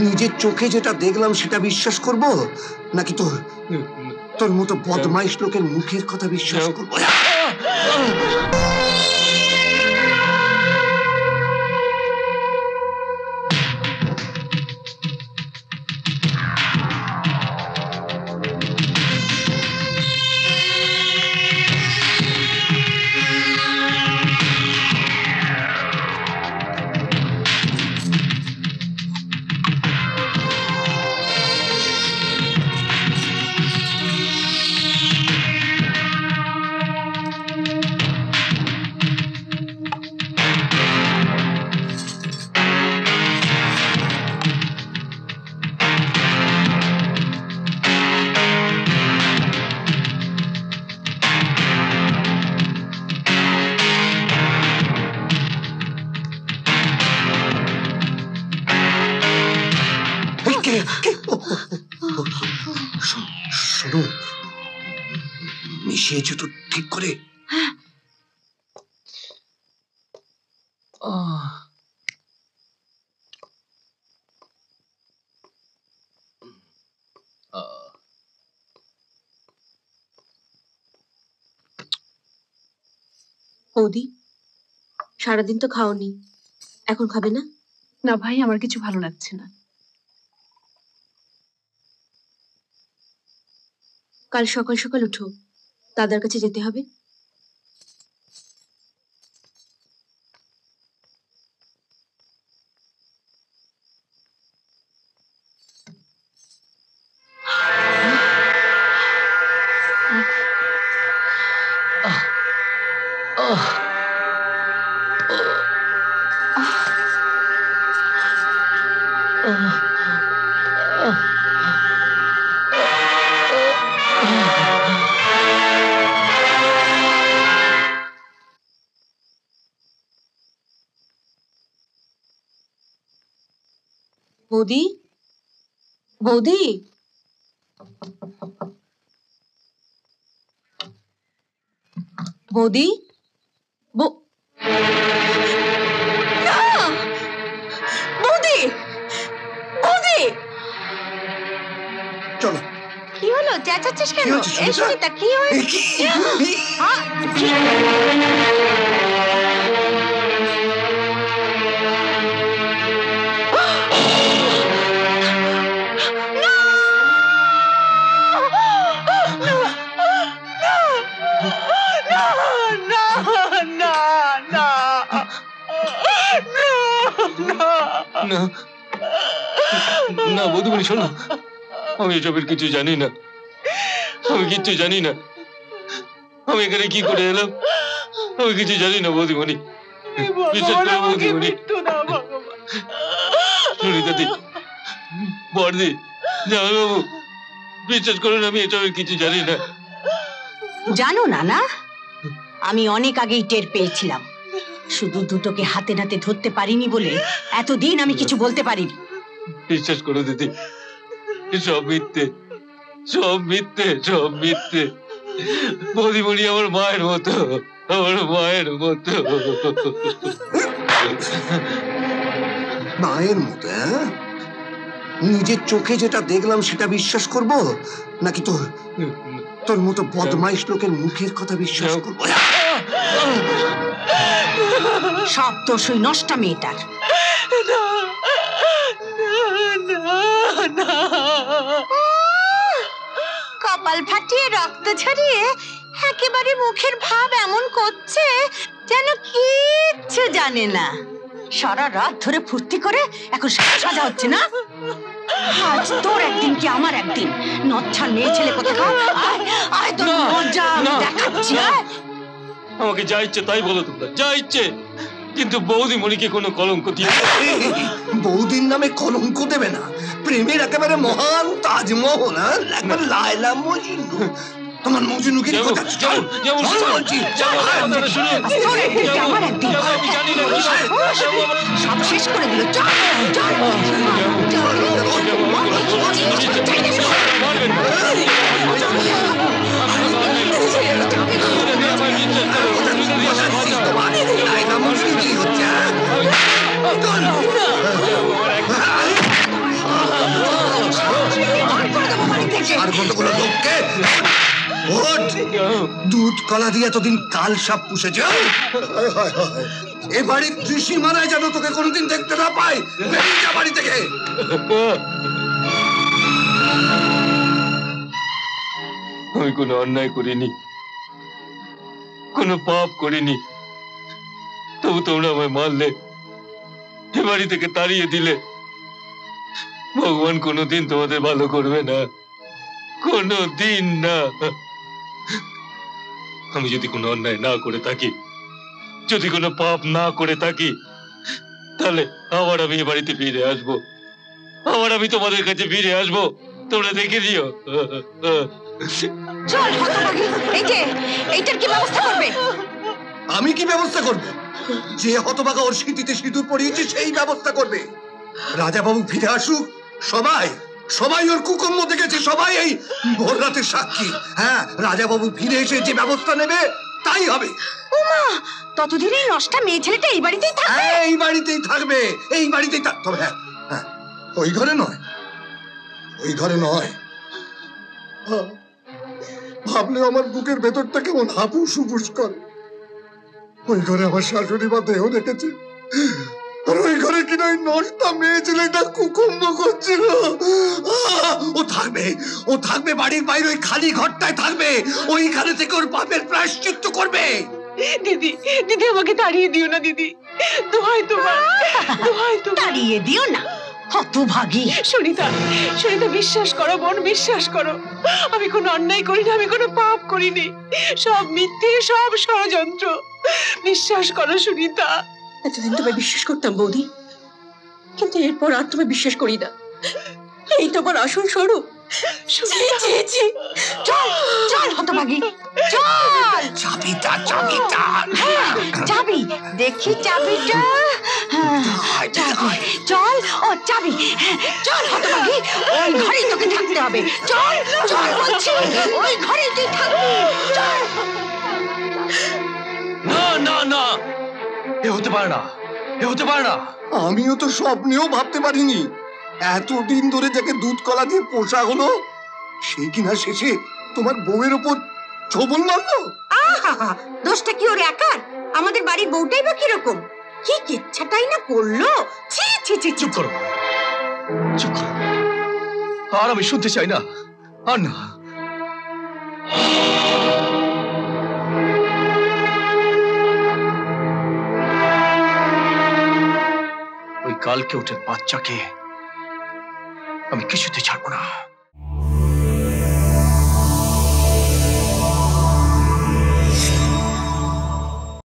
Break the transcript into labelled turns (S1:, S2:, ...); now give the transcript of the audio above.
S1: নিজের চোখে যেটা দেখলাম সেটা বিশ্বাস করব নাকি তোর মতো বদমাইশ লোকের মুখের কথা বিশ্বাস করবো? শোনো, মিশিয়েছো তো ঠিক করে?
S2: বৌদি, সারাদিন তো খাওনি, এখন খাবে না?
S3: না ভাই, আমার কিছু ভালো লাগছে না।
S2: কাল সকাল সকাল উঠো, দাদার কাছে যেতে হবে। বৌদি, বৌদি, বৌদি, বৌদি, বৌদি,
S1: চলো।
S2: কি হলো? চেঁচাচ্ছিস কেন? এই সুনিতা, কি হয়েছে?
S4: না বধূমণি, শোনো, আমি এসবের কিছু জানি না, আমি কিচ্ছু জানি না। আমি এখানে কি করে এলাম আমি কিছু জানি না বধূমণি, বিশ্বাস করো বধূমণি। সুনিতাদি, বড়দি, জামাইবাবু, বিশ্বাস করুন, আমি এসবের কিছু জানি না।
S5: জানো না? না, আমি অনেক আগেই টের পেয়েছিলাম, শুধু দুটোকে হাতে নাতে ধরতে পারিনি বলে এতদিন আমি কিছু বলতে পারিনি।
S4: বিশ্বাস করো দিদি, সব মিথ্যে, সব মিথ্যে, সব মিথ্যে। বৌদিমণি আমার মায়ের মতো, আমার মায়ের মতো।
S1: মায়ের মতো? নিজের চোখে যেটা দেখলাম সেটা বিশ্বাস করব নাকি তোর মতো বদমাইশ লোকের মুখের কথা বিশ্বাস করবো?
S5: সব দোষ ওই নষ্টা মেয়েটার। কপাল ফাটিয়ে রক্ত ঝরিয়ে একেবারে মুখের ভাব এমন করছে যেন কিচ্ছু জানে না। সারা রাত ধরে ফুর্তি করে এখন সাজা হচ্ছে না। আজ তোর একদিন কি আমার একদিন। নচ্ছার মেয়ে ছেলে কোথাকার, আয় তোর মজা আমি দেখাচ্ছি।
S4: আমাকে যা ইচ্ছে তাই বলো তোমরা, যা ইচ্ছে, কিন্তু বৌদিমণিকে কোনো কলঙ্ক দিয়ে।
S1: বৌদির নামে কলঙ্ক দেবে না। প্রেমের একেবারে মহান তাজমহল, একবার লায়লা মজনু। তোমার মজনুকে
S5: সব শেষ করে দিল।
S1: আমার কতগুলো লোককে ওঠ! দুধ কলা দিয়ে এতদিন কাল সাপ পুষেছে। এ বাড়ির ত্রিসীমানায় যেন তোকে কোনোদিন দেখতে না পাই। বেরিয়ে যা বাড়ি থেকে।
S4: আমি কোনো অন্যায় করিনি, কোনো পাপ করিনি, তবু তোমরা আমায় মারলে, এ বাড়ি থেকে তাড়িয়ে দিলে। ভগবান কোনোদিন তোমাদের ভালো করবে না, কোনোদিন না। আমি যদি কোনো অন্যায় না করে থাকি, যদি কোনো পাপ না করে থাকি, তাহলে আবার আমি এ বাড়িতে ফিরে আসবো, আবার আমি তোমাদের কাছে ফিরে আসবো। তোমরা দেখে দিও।
S5: চল হতভাগী, এইটার কি ব্যবস্থা করবে?
S1: আমি কি ব্যবস্থা করব? যে হতভাগা ওর সিঁথিতে সিঁদুর পরিয়েছে সেই ব্যবস্থা করবে। রাজা বাবু ফিরে আসুক, সবাই সবাই ওর কুকর্ম দেখেছে, সবাই এই ভোর রাতের সাক্ষী। হ্যাঁ, রাজা বাবু ফিরে এসে যে ব্যবস্থা নেবে তাই হবে।
S5: ওমা, ততদিন এই নষ্টা মেয়ে ছেলেটা এই বাড়িতেই থাকবে?
S1: হ্যাঁ, এই বাড়িতেই থাকবে, এই বাড়িতেই তবে হ্যাঁ, হ্যাঁ, ওই ঘরে নয়, ওই ঘরে নয়। ভাবলে আমার বুকের ভেতরটা কেমন হাপুস হুপুস করে। ওই ঘরে আমার শাশুড়ি মা দেহ রেখেছে, আর ওই ঘরে কিনা ওই নষ্টা মেয়ে ছেলেটা কুকুম্ব করছিল। ও থাকবে, ও থাকবে বাড়ির বাইরে ওই খালি ঘরটায় থাকবে, ওইখানে থেকে ওর পাপের প্রায়শ্চিত্ত করবে।
S3: দিদি, দিদি আমাকে তাড়িয়ে দিও না দিদি, দোহাই তোমার, দোহাই তোমার।
S5: তাড়িয়ে দিও না, হতভাগী।
S3: সুনিতা, সুনিতা বিশ্বাস করো বোন, বিশ্বাস করো। আমি কোনো অন্যায় করিনি, আমি কোনো পাপ করিনি, সব মিথ্যে, সব ষড়যন্ত্র। বিশ্বাস করো সুনিতা।
S2: এতদিন তোমায় বিশ্বাস করতাম বৌদি, কিন্তু এরপর আর তোমায় বিশ্বাস করি না। এই তোমার আসল স্বরূপ।
S5: চল চল হতভাগী, চল।
S1: চাবিটা, চাবিটা,
S5: চাবি দেখি, চাবিটা। চাবি, চল। ও চাবি, চল হতভাগী, ওই ঘরেই তোকে থাকতে হবে। চল চল বলছি, ওই ঘরেই তুই থাকবি। চল।
S6: না না না, এ হতে পারে না, এ হতে পারে না।
S1: আমিও তো স্বপ্নেও ভাবতে পারিনি এতদিন ধরে যাকে দুধ কলা দিয়ে পোষা হলো সে কিনা শেষে তোমার বউয়ের ওপর ছোবল মারলো।
S5: আহা, দোষটা কি ওর একার? আমাদের বাড়ির বউটাই বা কিরকম, কি কিচ্ছাটাই না করলো। ছি ছি ছি,
S6: চুপ করো, চুপ করো, আর আমি শুনতে চাই না, আর না। ওই কালকে ওঠে বাচ্চাকে আমি কিছুতে ছাড়বো না।